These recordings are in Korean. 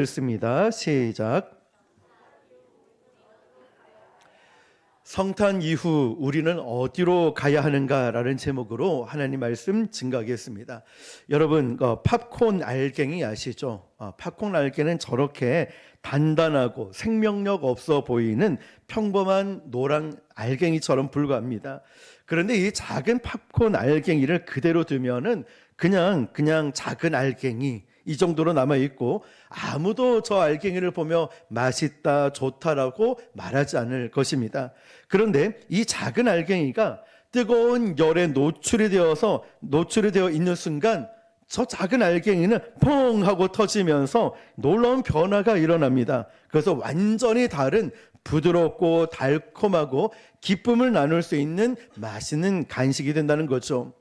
읽습니다. 시작. 성탄 이후 우리는 어디로 가야 하는가라는 제목으로 하나님 말씀 증거하겠습니다. 여러분 팝콘 알갱이 아시죠? 팝콘 알갱이는 저렇게 단단하고 생명력 없어 보이는 평범한 노란 알갱이처럼 불과합니다. 그런데 이 작은 팝콘 알갱이를 그대로 두면은 그냥 작은 알갱이 이 정도로 남아있고 아무도 저 알갱이를 보며 맛있다, 좋다라고 말하지 않을 것입니다. 그런데 이 작은 알갱이가 뜨거운 열에 노출이 되어 있는 순간 저 작은 알갱이는 퐁 하고 터지면서 놀라운 변화가 일어납니다. 그래서 완전히 다른 부드럽고 달콤하고 기쁨을 나눌 수 있는 맛있는 간식이 된다는 거죠.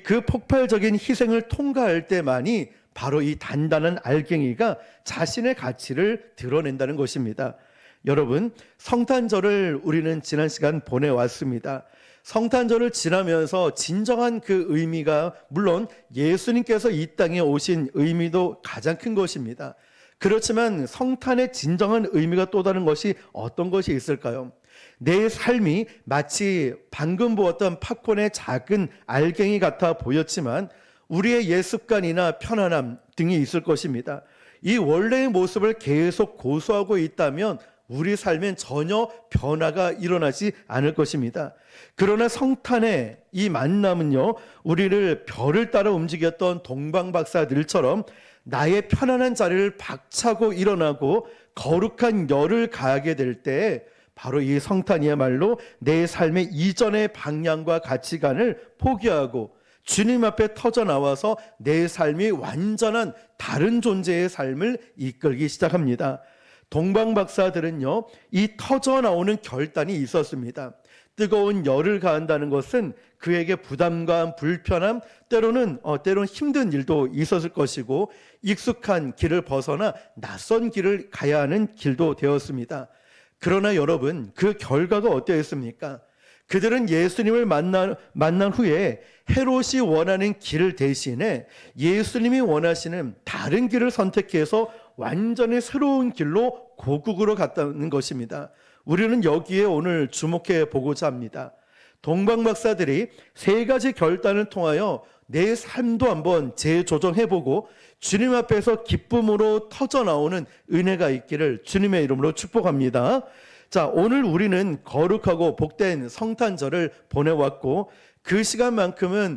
그 폭발적인 희생을 통과할 때만이 바로 이 단단한 알갱이가 자신의 가치를 드러낸다는 것입니다. 여러분, 성탄절을 우리는 지난 시간 보내왔습니다. 성탄절을 지나면서 진정한 그 의미가 물론 예수님께서 이 땅에 오신 의미도 가장 큰 것입니다. 그렇지만 성탄의 진정한 의미가 또 다른 것이 어떤 것이 있을까요? 내 삶이 마치 방금 보았던 팝콘의 작은 알갱이 같아 보였지만 우리의 옛 습관이나 편안함 등이 있을 것입니다. 이 원래의 모습을 계속 고수하고 있다면 우리 삶엔 전혀 변화가 일어나지 않을 것입니다. 그러나 성탄의 이 만남은요, 우리를 별을 따라 움직였던 동방박사들처럼 나의 편안한 자리를 박차고 일어나고 거룩한 열을 가하게 될 때 바로 이 성탄이야말로 내 삶의 이전의 방향과 가치관을 포기하고 주님 앞에 터져 나와서 내 삶이 완전한 다른 존재의 삶을 이끌기 시작합니다. 동방박사들은요, 이 터져 나오는 결단이 있었습니다. 뜨거운 열을 가한다는 것은 그에게 부담감, 불편함, 때로는 힘든 일도 있었을 것이고 익숙한 길을 벗어나 낯선 길을 가야 하는 길도 되었습니다. 그러나 여러분, 그 결과가 어떠했습니까? 그들은 예수님을 만난 후에 헤롯이 원하는 길을 대신에 예수님이 원하시는 다른 길을 선택해서 완전히 새로운 길로 고국으로 갔다는 것입니다. 우리는 여기에 오늘 주목해 보고자 합니다. 동방박사들이 세 가지 결단을 통하여 내 삶도 한번 재조정해보고 주님 앞에서 기쁨으로 터져나오는 은혜가 있기를 주님의 이름으로 축복합니다. 자, 오늘 우리는 거룩하고 복된 성탄절을 보내왔고 그 시간만큼은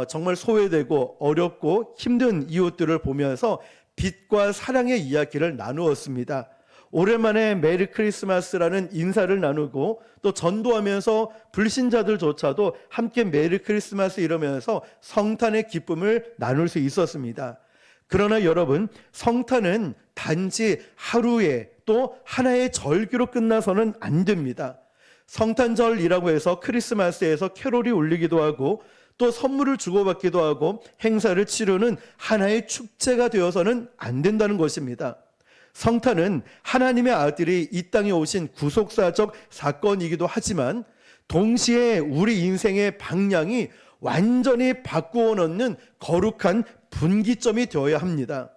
정말 소외되고 어렵고 힘든 이웃들을 보면서 빛과 사랑의 이야기를 나누었습니다. 오랜만에 메리 크리스마스라는 인사를 나누고 또 전도하면서 불신자들조차도 함께 메리 크리스마스 이러면서 성탄의 기쁨을 나눌 수 있었습니다. 그러나 여러분, 성탄은 단지 하루에 또 하나의 절기로 끝나서는 안 됩니다. 성탄절이라고 해서 크리스마스에서 캐롤이 울리기도 하고 또 선물을 주고받기도 하고 행사를 치르는 하나의 축제가 되어서는 안 된다는 것입니다. 성탄은 하나님의 아들이 이 땅에 오신 구속사적 사건이기도 하지만 동시에 우리 인생의 방향이 완전히 바꾸어 놓는 거룩한 분기점이 되어야 합니다.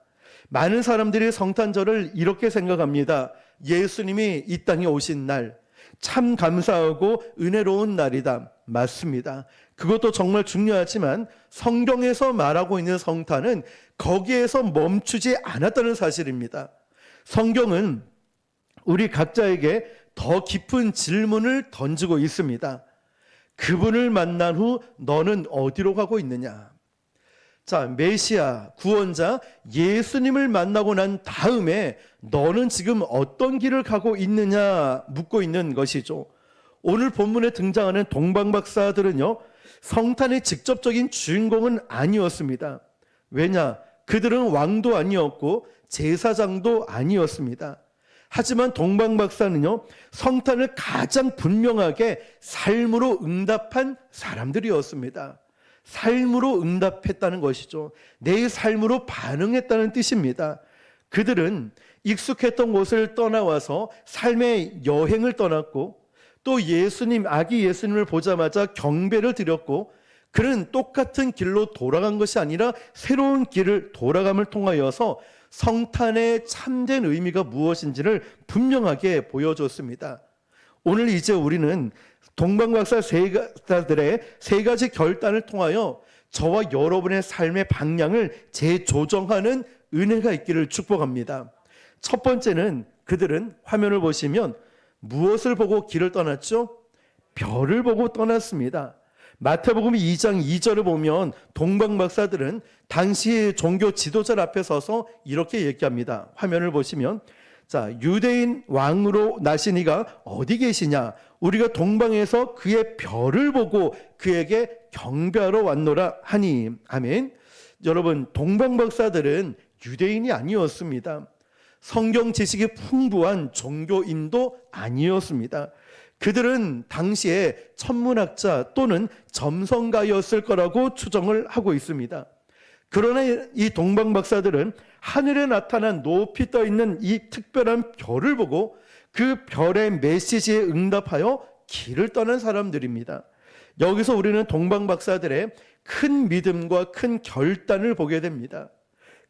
많은 사람들이 성탄절을 이렇게 생각합니다. 예수님이 이 땅에 오신 날, 참 감사하고 은혜로운 날이다. 맞습니다. 그것도 정말 중요하지만 성경에서 말하고 있는 성탄은 거기에서 멈추지 않았다는 사실입니다. 성경은 우리 각자에게 더 깊은 질문을 던지고 있습니다. 그분을 만난 후 너는 어디로 가고 있느냐? 자, 메시아, 구원자 예수님을 만나고 난 다음에 너는 지금 어떤 길을 가고 있느냐 묻고 있는 것이죠. 오늘 본문에 등장하는 동방박사들은요, 성탄의 직접적인 주인공은 아니었습니다. 왜냐? 그들은 왕도 아니었고 제사장도 아니었습니다. 하지만 동방박사는요, 성탄을 가장 분명하게 삶으로 응답한 사람들이었습니다. 삶으로 응답했다는 것이죠. 내 삶으로 반응했다는 뜻입니다. 그들은 익숙했던 곳을 떠나와서 삶의 여행을 떠났고 또 아기 예수님을 보자마자 경배를 드렸고 그는 똑같은 길로 돌아간 것이 아니라 새로운 길을 돌아감을 통하여서 성탄의 참된 의미가 무엇인지를 분명하게 보여줬습니다. 오늘 이제 우리는 동방박사들의 세 가지 결단을 통하여 저와 여러분의 삶의 방향을 재조정하는 은혜가 있기를 축복합니다. 첫 번째는 그들은 화면을 보시면 무엇을 보고 길을 떠났죠? 별을 보고 떠났습니다. 마태복음 2장 2절을 보면 동방박사들은 당시 종교 지도자 앞에 서서 이렇게 얘기합니다. 화면을 보시면 자, 유대인 왕으로 나신 이가 어디 계시냐? 우리가 동방에서 그의 별을 보고 그에게 경배하러 왔노라 하니. 아멘. 여러분, 동방박사들은 유대인이 아니었습니다. 성경 지식이 풍부한 종교인도 아니었습니다. 그들은 당시에 천문학자 또는 점성가였을 거라고 추정을 하고 있습니다. 그러나 이 동방박사들은 하늘에 나타난 높이 떠 있는 이 특별한 별을 보고 그 별의 메시지에 응답하여 길을 떠난 사람들입니다. 여기서 우리는 동방박사들의 큰 믿음과 큰 결단을 보게 됩니다.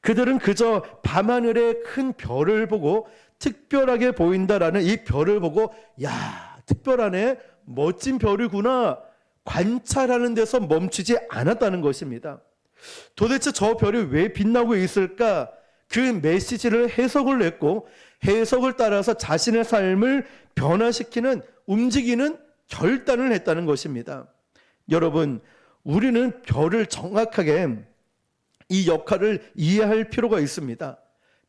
그들은 그저 밤하늘의 큰 별을 보고 특별하게 보인다라는 이 별을 보고 야, 특별하네, 멋진 별이구나 관찰하는 데서 멈추지 않았다는 것입니다. 도대체 저 별이 왜 빛나고 있을까? 그 메시지를 해석을 냈고 해석을 따라서 자신의 삶을 변화시키는 움직이는 결단을 했다는 것입니다. 여러분, 우리는 별을 정확하게 이 역할을 이해할 필요가 있습니다.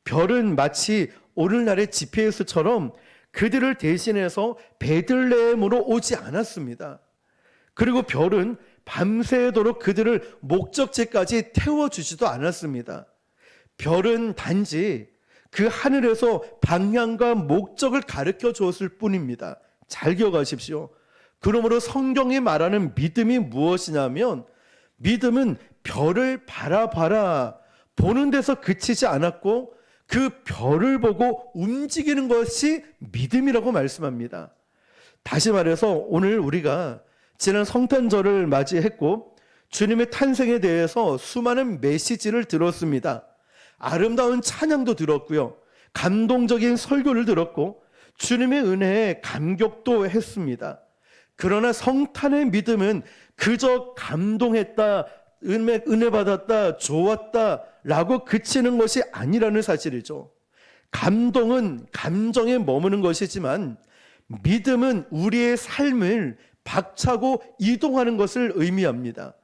별은 마치 오늘날의 GPS처럼 그들을 대신해서 베들레헴으로 오지 않았습니다. 그리고 별은 밤새도록 그들을 목적지까지 태워주지도 않았습니다. 별은 단지 그 하늘에서 방향과 목적을 가르쳐 주었을 뿐입니다. 잘 기억하십시오. 그러므로 성경이 말하는 믿음이 무엇이냐면 믿음은 별을 바라봐라 보는 데서 그치지 않았고 그 별을 보고 움직이는 것이 믿음이라고 말씀합니다. 다시 말해서 오늘 우리가 지난 성탄절을 맞이했고 주님의 탄생에 대해서 수많은 메시지를 들었습니다. 아름다운 찬양도 들었고요. 감동적인 설교를 들었고 주님의 은혜에 감격도 했습니다. 그러나 성탄의 믿음은 그저 감동했다, 은혜 받았다, 좋았다 라고 그치는 것이 아니라는 사실이죠. 감동은 감정에 머무는 것이지만 믿음은 우리의 삶을 박차고 이동하는 것을 의미합니다.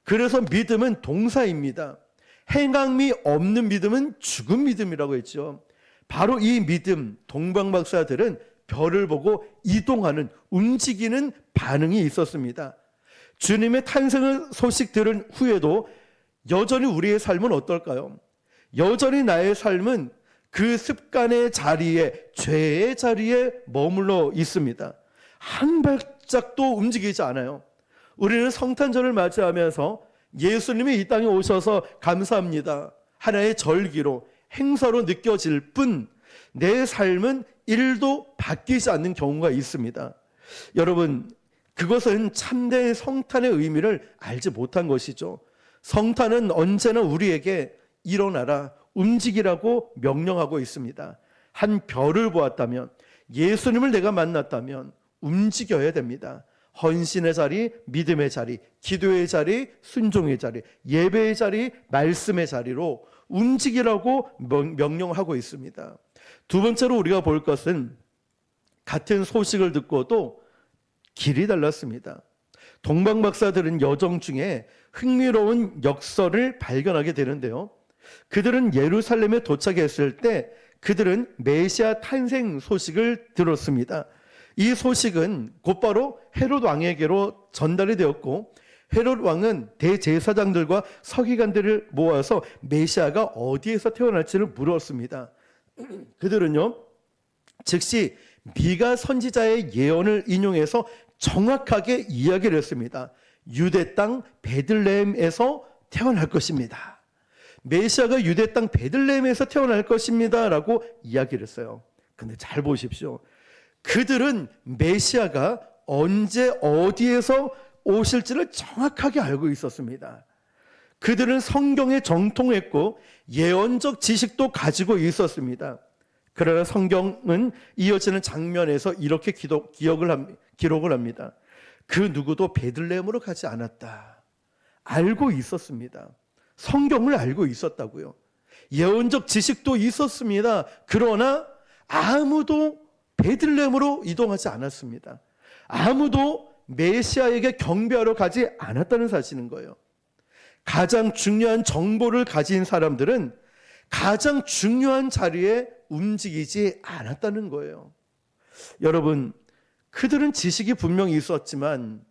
그래서 믿음은 동사입니다. 행함이 없는 믿음은 죽은 믿음이라고 했죠. 바로 이 믿음, 동방박사들은 별을 보고 이동하는, 움직이는 반응이 있었습니다. 주님의 탄생을 소식 들은 후에도 여전히 우리의 삶은 어떨까요? 여전히 나의 삶은 그 습관의 자리에, 죄의 자리에 머물러 있습니다. 한 발짝도 움직이지 않아요. 우리는 성탄절을 맞이하면서 예수님이 이 땅에 오셔서 감사합니다. 하나의 절기로, 행사로 느껴질 뿐 내 삶은 1도 바뀌지 않는 경우가 있습니다. 여러분, 그것은 참된 성탄의 의미를 알지 못한 것이죠. 성탄은 언제나 우리에게 일어나라, 움직이라고 명령하고 있습니다. 한 별을 보았다면, 예수님을 내가 만났다면 움직여야 됩니다. 헌신의 자리, 믿음의 자리, 기도의 자리, 순종의 자리, 예배의 자리, 말씀의 자리로 움직이라고 명령하고 있습니다. 두 번째로 우리가 볼 것은 같은 소식을 듣고도 길이 달랐습니다. 동방박사들은 여정 중에 흥미로운 역설을 발견하게 되는데요. 그들은 예루살렘에 도착했을 때 그들은 메시아 탄생 소식을 들었습니다. 이 소식은 곧바로 헤롯 왕에게로 전달이 되었고 헤롯 왕은 대제사장들과 서기관들을 모아서 메시아가 어디에서 태어날지를 물었습니다. 그들은요, 즉시 미가 선지자의 예언을 인용해서 정확하게 이야기를 했습니다. 유대 땅 베들레헴에서 태어날 것입니다. 메시아가 유대 땅 베들레헴에서 태어날 것입니다 라고 이야기를 했어요. 근데 잘 보십시오. 그들은 메시아가 언제 어디에서 오실지를 정확하게 알고 있었습니다. 그들은 성경에 정통했고 예언적 지식도 가지고 있었습니다. 그러나 성경은 이어지는 장면에서 이렇게 기록을 합니다. 그 누구도 베들레헴으로 가지 않았다. 알고 있었습니다. 성경을 알고 있었다고요. 예언적 지식도 있었습니다. 그러나 아무도 베들레헴으로 이동하지 않았습니다. 아무도 메시아에게 경배하러 가지 않았다는 사실인 거예요. 가장 중요한 정보를 가진 사람들은 가장 중요한 자리에 움직이지 않았다는 거예요. 여러분, 그들은 지식이 분명히 있었지만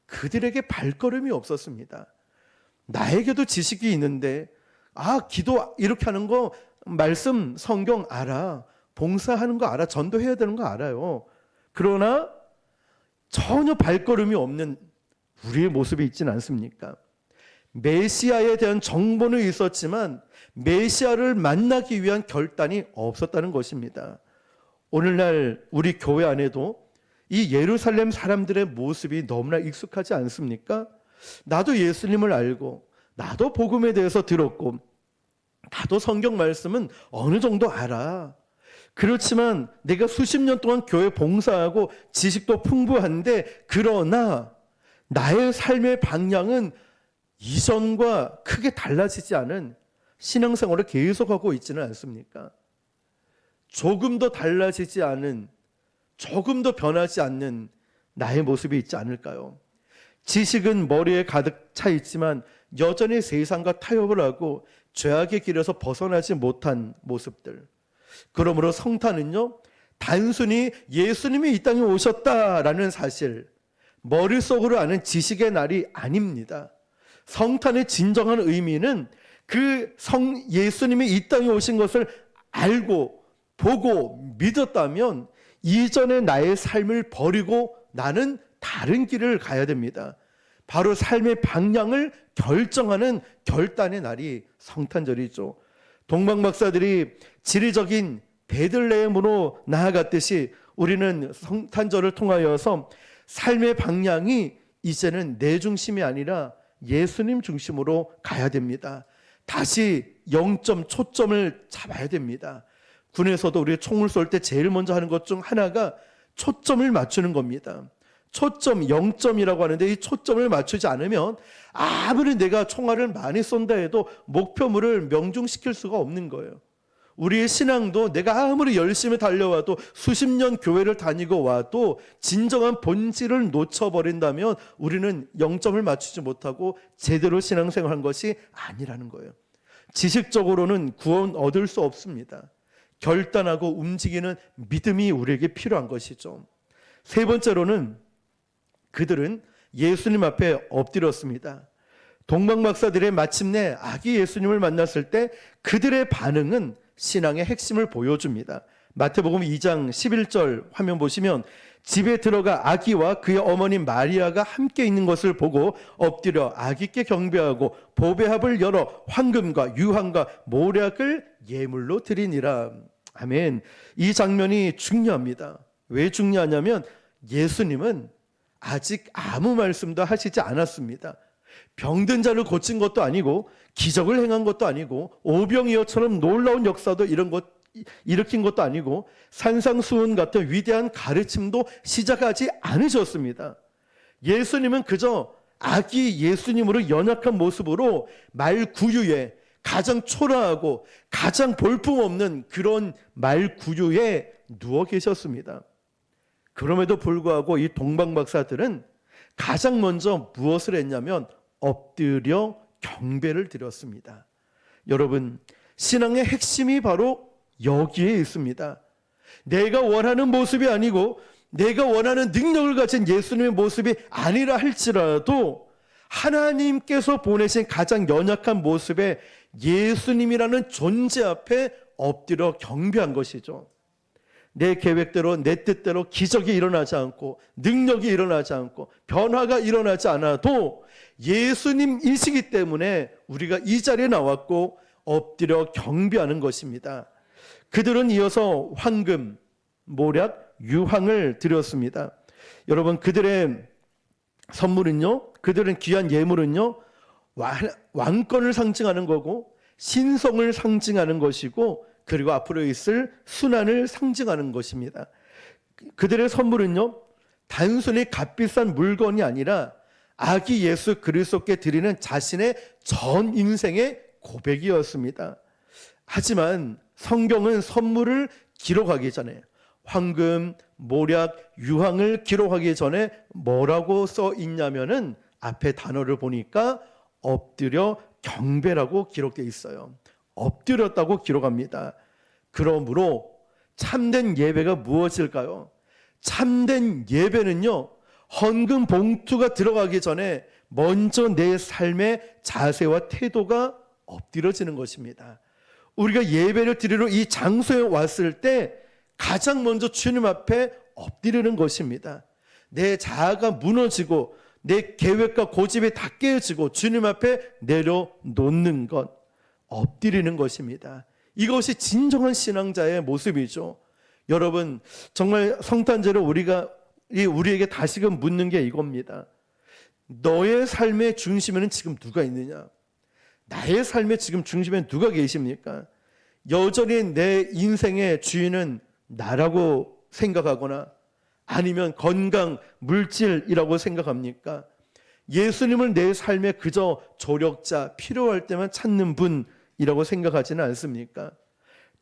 그들에게 발걸음이 없었습니다. 나에게도 지식이 있는데, 기도 이렇게 하는 거, 말씀, 성경 알아. 봉사하는 거 알아. 전도해야 되는 거 알아요. 그러나 전혀 발걸음이 없는 우리의 모습이 있지는 않습니까? 메시아에 대한 정보는 있었지만 메시아를 만나기 위한 결단이 없었다는 것입니다. 오늘날 우리 교회 안에도 이 예루살렘 사람들의 모습이 너무나 익숙하지 않습니까? 나도 예수님을 알고 나도 복음에 대해서 들었고 나도 성경 말씀은 어느 정도 알아. 그렇지만 내가 수십 년 동안 교회 봉사하고 지식도 풍부한데 그러나 나의 삶의 방향은 이전과 크게 달라지지 않은 신앙생활을 계속하고 있지는 않습니까? 조금 더 달라지지 않은, 조금 더 변하지 않는 나의 모습이 있지 않을까요? 지식은 머리에 가득 차 있지만 여전히 세상과 타협을 하고 죄악의 길에서 벗어나지 못한 모습들. 그러므로 성탄은요, 단순히 예수님이 이 땅에 오셨다라는 사실, 머릿속으로 아는 지식의 날이 아닙니다. 성탄의 진정한 의미는 그 예수님이 이 땅에 오신 것을 알고 보고 믿었다면 이전의 나의 삶을 버리고 나는 다른 길을 가야 됩니다. 바로 삶의 방향을 결정하는 결단의 날이 성탄절이죠. 동방 박사들이 지리적인 베들레헴으로 나아갔듯이 우리는 성탄절을 통하여서 삶의 방향이 이제는 내 중심이 아니라 예수님 중심으로 가야 됩니다. 다시 초점을 잡아야 됩니다. 군에서도 우리가 총을 쏠 때 제일 먼저 하는 것 중 하나가 초점을 맞추는 겁니다. 초점, 0점이라고 하는데 이 초점을 맞추지 않으면 아무리 내가 총알을 많이 쏜다 해도 목표물을 명중시킬 수가 없는 거예요. 우리의 신앙도 내가 아무리 열심히 달려와도 수십 년 교회를 다니고 와도 진정한 본질을 놓쳐버린다면 우리는 0점을 맞추지 못하고 제대로 신앙생활한 것이 아니라는 거예요. 지식적으로는 구원 얻을 수 없습니다. 결단하고 움직이는 믿음이 우리에게 필요한 것이죠. 세 번째로는 그들은 예수님 앞에 엎드렸습니다. 동방 박사들의 마침내 아기 예수님을 만났을 때 그들의 반응은 신앙의 핵심을 보여줍니다. 마태복음 2장 11절 화면 보시면 집에 들어가 아기와 그의 어머니 마리아가 함께 있는 것을 보고 엎드려 아기께 경배하고 보배합을 열어 황금과 유황과 모략을 예물로 드리니라. 아멘. 이 장면이 중요합니다. 왜 중요하냐면 예수님은 아직 아무 말씀도 하시지 않았습니다. 병든 자를 고친 것도 아니고 기적을 행한 것도 아니고 오병이어처럼 놀라운 역사도 일으킨 것도 아니고 산상수훈 같은 위대한 가르침도 시작하지 않으셨습니다. 예수님은 그저 아기 예수님으로 연약한 모습으로 말구유에 가장 초라하고 가장 볼품없는 그런 말구유에 누워 계셨습니다. 그럼에도 불구하고 이 동방 박사들은 가장 먼저 무엇을 했냐면 엎드려 경배를 드렸습니다. 여러분, 신앙의 핵심이 바로 여기에 있습니다. 내가 원하는 모습이 아니고 내가 원하는 능력을 가진 예수님의 모습이 아니라 할지라도 하나님께서 보내신 가장 연약한 모습의 예수님이라는 존재 앞에 엎드려 경배한 것이죠. 내 계획대로 내 뜻대로 기적이 일어나지 않고 능력이 일어나지 않고 변화가 일어나지 않아도 예수님이시기 때문에 우리가 이 자리에 나왔고 엎드려 경배하는 것입니다. 그들은 이어서 황금, 모략, 유황을 드렸습니다. 여러분, 그들의 선물은요, 그들은 귀한 예물은요, 왕권을 상징하는 거고 신성을 상징하는 것이고 그리고 앞으로 있을 순환을 상징하는 것입니다. 그들의 선물은요, 단순히 값비싼 물건이 아니라 아기 예수 그리스도께 드리는 자신의 전 인생의 고백이었습니다. 하지만 성경은 선물을 기록하기 전에 황금, 모략, 유황을 기록하기 전에 뭐라고 써 있냐면은 앞에 단어를 보니까 엎드려 경배라고 기록되어 있어요. 엎드렸다고 기록합니다. 그러므로 참된 예배가 무엇일까요? 참된 예배는요, 헌금 봉투가 들어가기 전에 먼저 내 삶의 자세와 태도가 엎드려지는 것입니다. 우리가 예배를 드리러 이 장소에 왔을 때 가장 먼저 주님 앞에 엎드리는 것입니다. 내 자아가 무너지고 내 계획과 고집이 다 깨어지고 주님 앞에 내려놓는 것, 엎드리는 것입니다. 이것이 진정한 신앙자의 모습이죠. 여러분, 정말 성탄절에 우리에게 다시금 묻는 게 이겁니다. 너의 삶의 중심에는 지금 누가 있느냐? 나의 삶의 지금 중심에 누가 계십니까? 여전히 내 인생의 주인은 나라고 생각하거나 아니면 건강, 물질이라고 생각합니까? 예수님을 내 삶에 그저 조력자, 필요할 때만 찾는 분이라고 생각하지는 않습니까?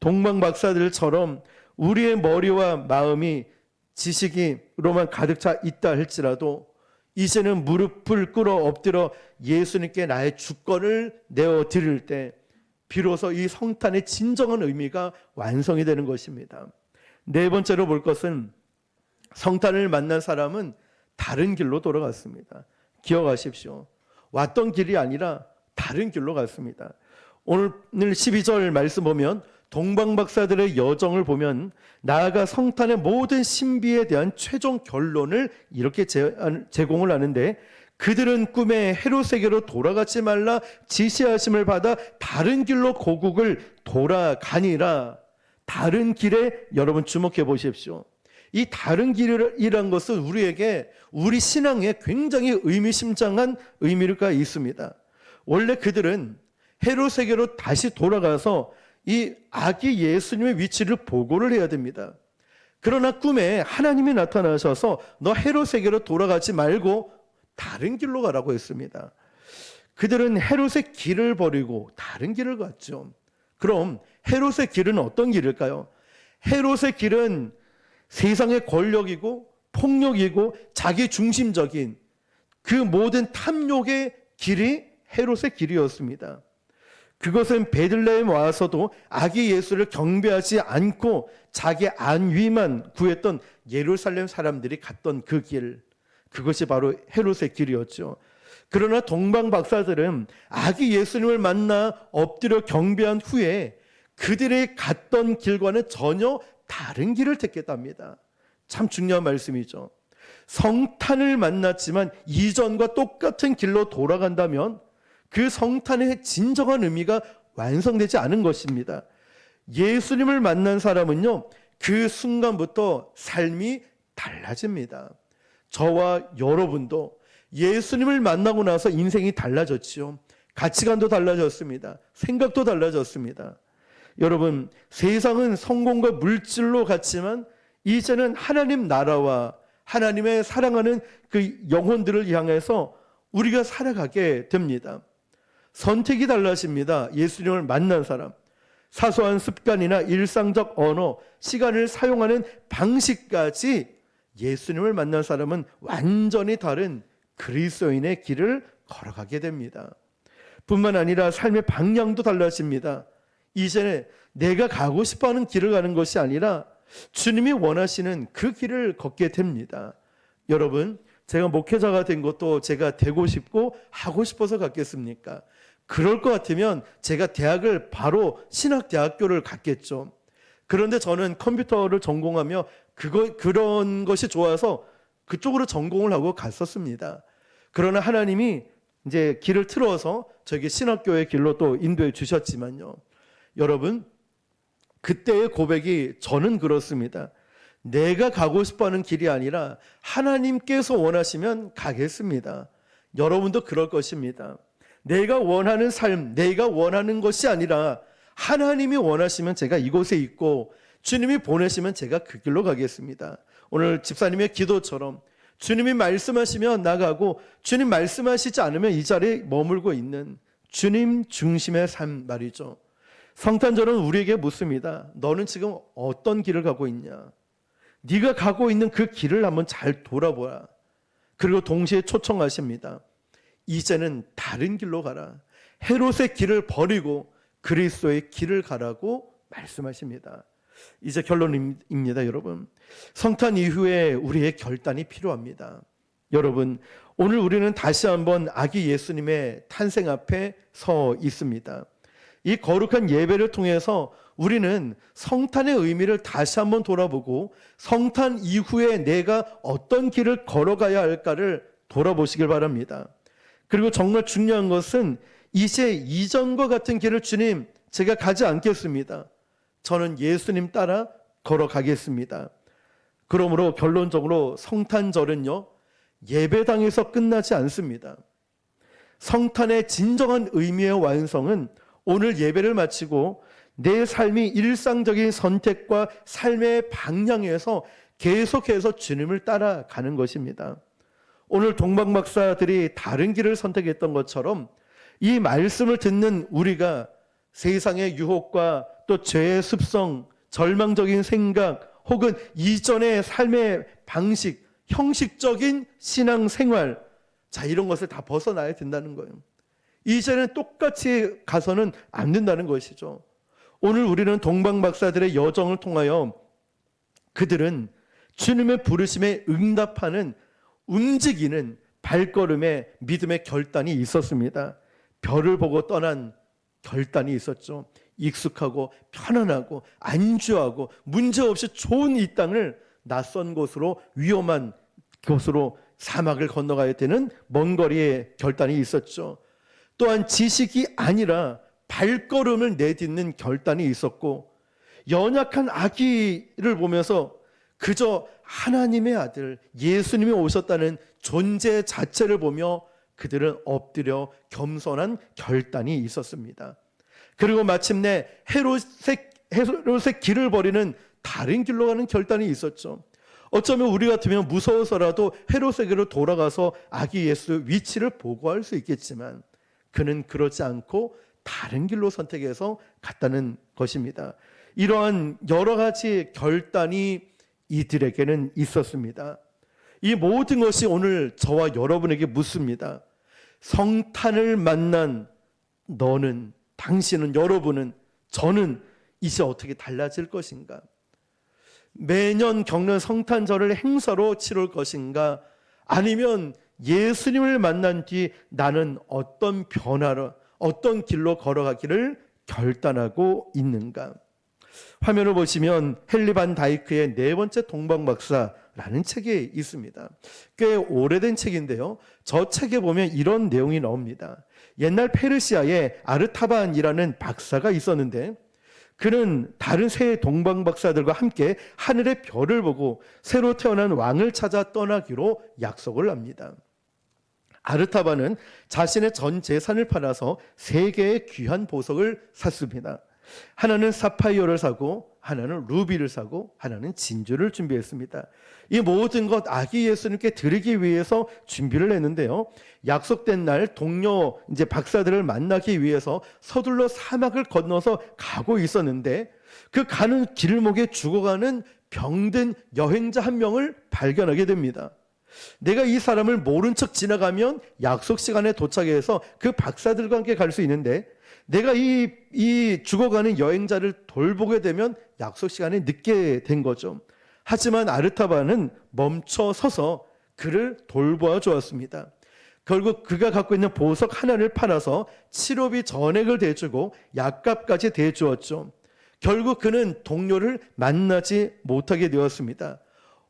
동방 박사들처럼 우리의 머리와 마음이 지식으로만 가득 차 있다 할지라도 이제는 무릎을 꿇어 엎드려 예수님께 나의 주권을 내어 드릴 때 비로소 이 성탄의 진정한 의미가 완성이 되는 것입니다. 네 번째로 볼 것은 성탄을 만난 사람은 다른 길로 돌아갔습니다. 기억하십시오. 왔던 길이 아니라 다른 길로 갔습니다. 오늘 12절 말씀 보면 동방박사들의 여정을 보면 나아가 성탄의 모든 신비에 대한 최종 결론을 이렇게 제공을 하는데, 그들은 꿈에 헤롯에게로 돌아가지 말라 지시하심을 받아 다른 길로 고국을 돌아가니라. 다른 길에 여러분 주목해 보십시오. 이 다른 길이란 것은 우리에게 우리 신앙에 굉장히 의미심장한 의미가 있습니다. 원래 그들은 헤롯에게로 다시 돌아가서 이 아기 예수님의 위치를 보고를 해야 됩니다. 그러나 꿈에 하나님이 나타나셔서 너 헤롯에게로 돌아가지 말고 다른 길로 가라고 했습니다. 그들은 헤롯의 길을 버리고 다른 길을 갔죠. 그럼 헤롯의 길은 어떤 길일까요? 헤롯의 길은 세상의 권력이고 폭력이고 자기 중심적인 그 모든 탐욕의 길이 헤롯의 길이었습니다. 그것은 베들레헴 와서도 아기 예수를 경배하지 않고 자기 안위만 구했던 예루살렘 사람들이 갔던 그 길, 그것이 바로 헤롯의 길이었죠. 그러나 동방 박사들은 아기 예수님을 만나 엎드려 경배한 후에 그들이 갔던 길과는 전혀 다른 길을 택했답니다. 참 중요한 말씀이죠. 성탄을 만났지만 이전과 똑같은 길로 돌아간다면 그 성탄의 진정한 의미가 완성되지 않은 것입니다. 예수님을 만난 사람은요, 그 순간부터 삶이 달라집니다. 저와 여러분도 예수님을 만나고 나서 인생이 달라졌지요. 가치관도 달라졌습니다. 생각도 달라졌습니다. 여러분, 세상은 성공과 물질로 갔지만 이제는 하나님 나라와 하나님의 사랑하는 그 영혼들을 향해서 우리가 살아가게 됩니다. 선택이 달라집니다. 예수님을 만난 사람, 사소한 습관이나 일상적 언어, 시간을 사용하는 방식까지 예수님을 만난 사람은 완전히 다른 그리스도인의 길을 걸어가게 됩니다. 뿐만 아니라 삶의 방향도 달라집니다. 이제는 내가 가고 싶어하는 길을 가는 것이 아니라 주님이 원하시는 그 길을 걷게 됩니다. 여러분, 제가 목회자가 된 것도 제가 되고 싶고 하고 싶어서 갔겠습니까? 그럴 것 같으면 제가 대학을 바로 신학대학교를 갔겠죠. 그런데 저는 컴퓨터를 전공하며 그런 것이 좋아서 그쪽으로 전공을 하고 갔었습니다. 그러나 하나님이 이제 길을 틀어서 저에게 신학교의 길로 또 인도해 주셨지만요. 여러분, 그때의 고백이 저는 그렇습니다. 내가 가고 싶어하는 길이 아니라 하나님께서 원하시면 가겠습니다. 여러분도 그럴 것입니다. 내가 원하는 삶, 내가 원하는 것이 아니라 하나님이 원하시면 제가 이곳에 있고 주님이 보내시면 제가 그 길로 가겠습니다. 오늘 집사님의 기도처럼 주님이 말씀하시면 나가고 주님 말씀하시지 않으면 이 자리에 머물고 있는 주님 중심의 삶 말이죠. 성탄절은 우리에게 묻습니다. 너는 지금 어떤 길을 가고 있냐? 네가 가고 있는 그 길을 한번 잘 돌아보라. 그리고 동시에 초청하십니다. 이제는 다른 길로 가라. 헤롯의 길을 버리고 그리스도의 길을 가라고 말씀하십니다. 이제 결론입니다, 여러분. 성탄 이후에 우리의 결단이 필요합니다. 여러분, 오늘 우리는 다시 한번 아기 예수님의 탄생 앞에 서 있습니다. 이 거룩한 예배를 통해서 우리는 성탄의 의미를 다시 한번 돌아보고 성탄 이후에 내가 어떤 길을 걸어가야 할까를 돌아보시길 바랍니다. 그리고 정말 중요한 것은 이제 이전과 같은 길을 주님, 제가 가지 않겠습니다. 저는 예수님 따라 걸어가겠습니다. 그러므로 결론적으로 성탄절은요, 예배당에서 끝나지 않습니다. 성탄의 진정한 의미의 완성은 오늘 예배를 마치고 내 삶이 일상적인 선택과 삶의 방향에서 계속해서 주님을 따라가는 것입니다. 오늘 동방박사들이 다른 길을 선택했던 것처럼 이 말씀을 듣는 우리가 세상의 유혹과 또 죄의 습성, 절망적인 생각 혹은 이전의 삶의 방식, 형식적인 신앙생활, 자, 이런 것을 다 벗어나야 된다는 거예요. 이제는 똑같이 가서는 안 된다는 것이죠. 오늘 우리는 동방박사들의 여정을 통하여 그들은 주님의 부르심에 응답하는 움직이는 발걸음의 믿음의 결단이 있었습니다. 별을 보고 떠난 결단이 있었죠. 익숙하고 편안하고 안주하고 문제없이 좋은 이 땅을 낯선 곳으로, 위험한 곳으로 사막을 건너가야 되는 먼 거리의 결단이 있었죠. 또한 지식이 아니라 발걸음을 내딛는 결단이 있었고, 연약한 아기를 보면서 그저 하나님의 아들 예수님이 오셨다는 존재 자체를 보며 그들은 엎드려 겸손한 결단이 있었습니다. 그리고 마침내 헤롯의 길을 버리는 다른 길로 가는 결단이 있었죠. 어쩌면 우리 같으면 무서워서라도 헤롯에게로 돌아가서 아기 예수 위치를 보고할 수 있겠지만 그는 그러지 않고 다른 길로 선택해서 갔다는 것입니다. 이러한 여러 가지 결단이 이들에게는 있었습니다. 이 모든 것이 오늘 저와 여러분에게 묻습니다. 성탄을 만난 너는, 당신은, 여러분은, 저는 이제 어떻게 달라질 것인가? 매년 겪는 성탄절을 행사로 치룰 것인가? 아니면 예수님을 만난 뒤 나는 어떤 변화로, 어떤 길로 걸어가기를 결단하고 있는가? 화면을 보시면 헨리 반 다이크의 네 번째 동방박사라는 책이 있습니다. 꽤 오래된 책인데요. 저 책에 보면 이런 내용이 나옵니다. 옛날 페르시아에 아르타반이라는 박사가 있었는데 그는 다른 세 동방박사들과 함께 하늘의 별을 보고 새로 태어난 왕을 찾아 떠나기로 약속을 합니다. 아르타반은 자신의 전 재산을 팔아서 세 개의 귀한 보석을 샀습니다. 하나는 사파이어를 사고, 하나는 루비를 사고, 하나는 진주를 준비했습니다. 이 모든 것 아기 예수님께 드리기 위해서 준비를 했는데요. 약속된 날 동료 박사들을 만나기 위해서 서둘러 사막을 건너서 가고 있었는데 그 가는 길목에 죽어가는 병든 여행자 한 명을 발견하게 됩니다. 내가 이 사람을 모른 척 지나가면 약속 시간에 도착해서 그 박사들과 함께 갈 수 있는데 내가 이 죽어가는 여행자를 돌보게 되면 약속 시간에 늦게 된 거죠. 하지만 아르타반은 멈춰 서서 그를 돌보아 주었습니다. 결국 그가 갖고 있는 보석 하나를 팔아서 치료비 전액을 대주고 약값까지 대주었죠. 결국 그는 동료를 만나지 못하게 되었습니다.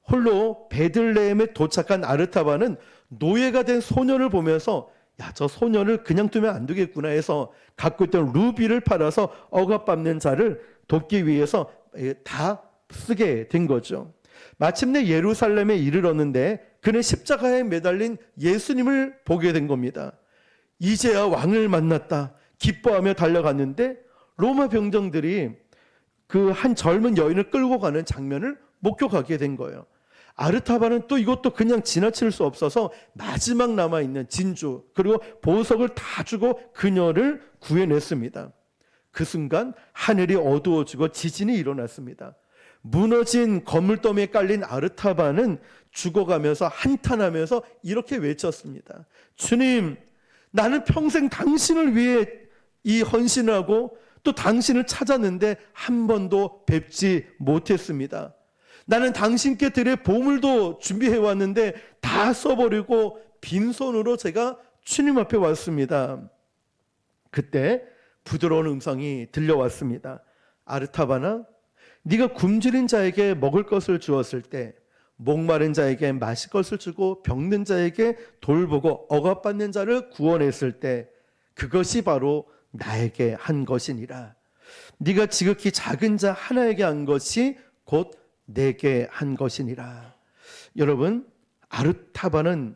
홀로 베들레헴에 도착한 아르타반은 노예가 된 소년을 보면서 야, 저 소년을 그냥 두면 안 되겠구나 해서 갖고 있던 루비를 팔아서 억압받는 자를 돕기 위해서 다 쓰게 된 거죠. 마침내 예루살렘에 이르렀는데 그는 십자가에 매달린 예수님을 보게 된 겁니다. 이제야 왕을 만났다 기뻐하며 달려갔는데 로마 병정들이 그 한 젊은 여인을 끌고 가는 장면을 목격하게 된 거예요. 아르타바는 또 이것도 그냥 지나칠 수 없어서 마지막 남아있는 진주 그리고 보석을 다 주고 그녀를 구해냈습니다. 그 순간 하늘이 어두워지고 지진이 일어났습니다. 무너진 건물더미에 깔린 아르타바는 죽어가면서 한탄하면서 이렇게 외쳤습니다. 주님, 나는 평생 당신을 위해 이 헌신하고 또 당신을 찾았는데 한 번도 뵙지 못했습니다. 나는 당신께 드릴 보물도 준비해 왔는데 다 써버리고 빈손으로 제가 주님 앞에 왔습니다. 그때 부드러운 음성이 들려왔습니다. 아르타바나, 네가 굶주린 자에게 먹을 것을 주었을 때, 목마른 자에게 마실 것을 주고 병든 자에게 돌보고 억압받는 자를 구원했을 때 그것이 바로 나에게 한 것이니라. 네가 지극히 작은 자 하나에게 한 것이 곧 내게 한 것이니라. 여러분, 아르타바는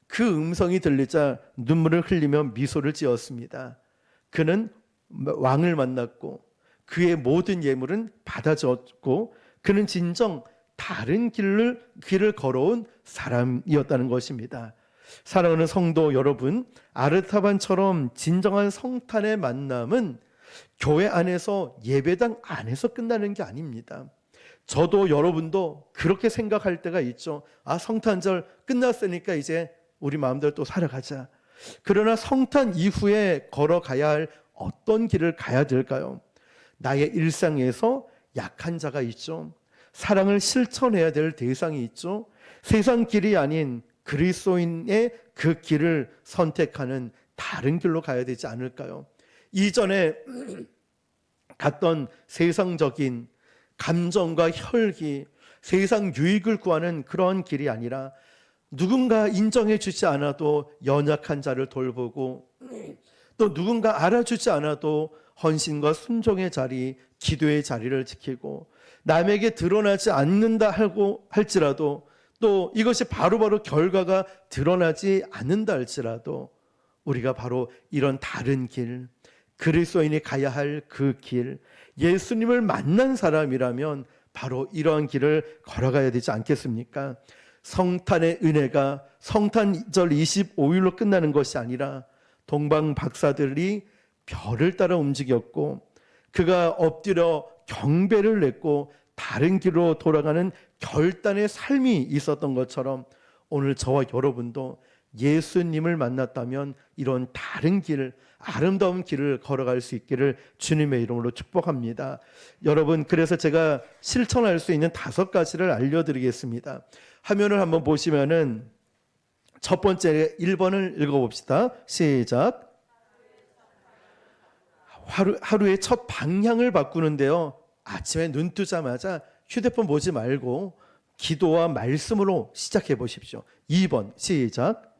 그 음성이 들리자 눈물을 흘리며 미소를 지었습니다. 그는 왕을 만났고 그의 모든 예물은 받아줬고 그는 진정 다른 길을 걸어온 사람이었다는 것입니다. 사랑하는 성도 여러분, 아르타반처럼 진정한 성탄의 만남은 교회 안에서 예배당 안에서 끝나는 게 아닙니다. 저도 여러분도 그렇게 생각할 때가 있죠. 아, 성탄절 끝났으니까 이제 우리 마음대로 또 살아가자. 그러나 성탄 이후에 걸어가야 할 어떤 길을 가야 될까요? 나의 일상에서 약한 자가 있죠. 사랑을 실천해야 될 대상이 있죠. 세상 길이 아닌 그리스도인의 그 길을 선택하는 다른 길로 가야 되지 않을까요? 이전에 갔던 세상적인 감정과 혈기, 세상 유익을 구하는 그런 길이 아니라 누군가 인정해 주지 않아도 연약한 자를 돌보고 또 누군가 알아주지 않아도 헌신과 순종의 자리, 기도의 자리를 지키고 남에게 드러나지 않는다 할지라도 또 이것이 바로바로 결과가 드러나지 않는다 할지라도 우리가 바로 이런 다른 길, 그리스도인이 가야 할 그 길, 예수님을 만난 사람이라면 바로 이러한 길을 걸어가야 되지 않겠습니까? 성탄의 은혜가 성탄절 25일로 끝나는 것이 아니라 동방 박사들이 별을 따라 움직였고 그가 엎드려 경배를 냈고 다른 길로 돌아가는 결단의 삶이 있었던 것처럼 오늘 저와 여러분도 예수님을 만났다면 이런 다른 길, 아름다운 길을 걸어갈 수 있기를 주님의 이름으로 축복합니다. 여러분, 그래서 제가 실천할 수 있는 5가지를 알려드리겠습니다. 화면을 한번 보시면은 첫 번째 1번을 읽어봅시다. 시작. 하루의 첫 방향을 바꾸는데요. 아침에 눈 뜨자마자 휴대폰 보지 말고 기도와 말씀으로 시작해 보십시오. 2번 시작.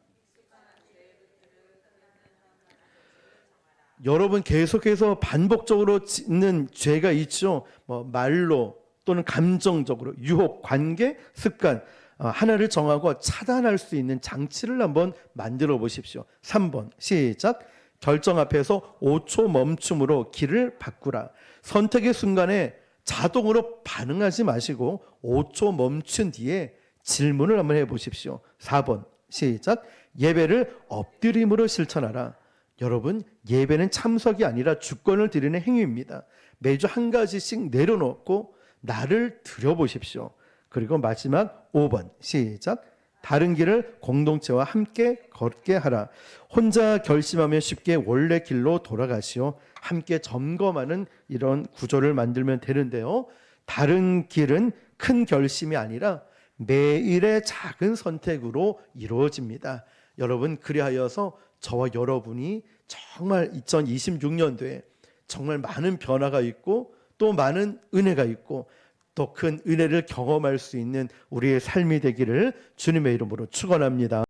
여러분 계속해서 반복적으로 짓는 죄가 있죠. 말로 또는 감정적으로 유혹, 관계, 습관 하나를 정하고 차단할 수 있는 장치를 한번 만들어 보십시오. 3번 시작. 결정 앞에서 5초 멈춤으로 길을 바꾸라. 선택의 순간에 자동으로 반응하지 마시고 5초 멈춘 뒤에 질문을 한번 해보십시오. 4번 시작. 예배를 엎드림으로 실천하라. 여러분, 예배는 참석이 아니라 주권을 드리는 행위입니다. 매주 한 가지씩 내려놓고 나를 들여보십시오. 그리고 마지막 5번 시작. 다른 길을 공동체와 함께 걷게 하라. 혼자 결심하면 쉽게 원래 길로 돌아가시오. 함께 점검하는 이런 구조를 만들면 되는데요. 다른 길은 큰 결심이 아니라 매일의 작은 선택으로 이루어집니다. 여러분, 그리하여서 저와 여러분이 정말 2026년도에 정말 많은 변화가 있고 또 많은 은혜가 있고 더 큰 은혜를 경험할 수 있는 우리의 삶이 되기를 주님의 이름으로 축원합니다.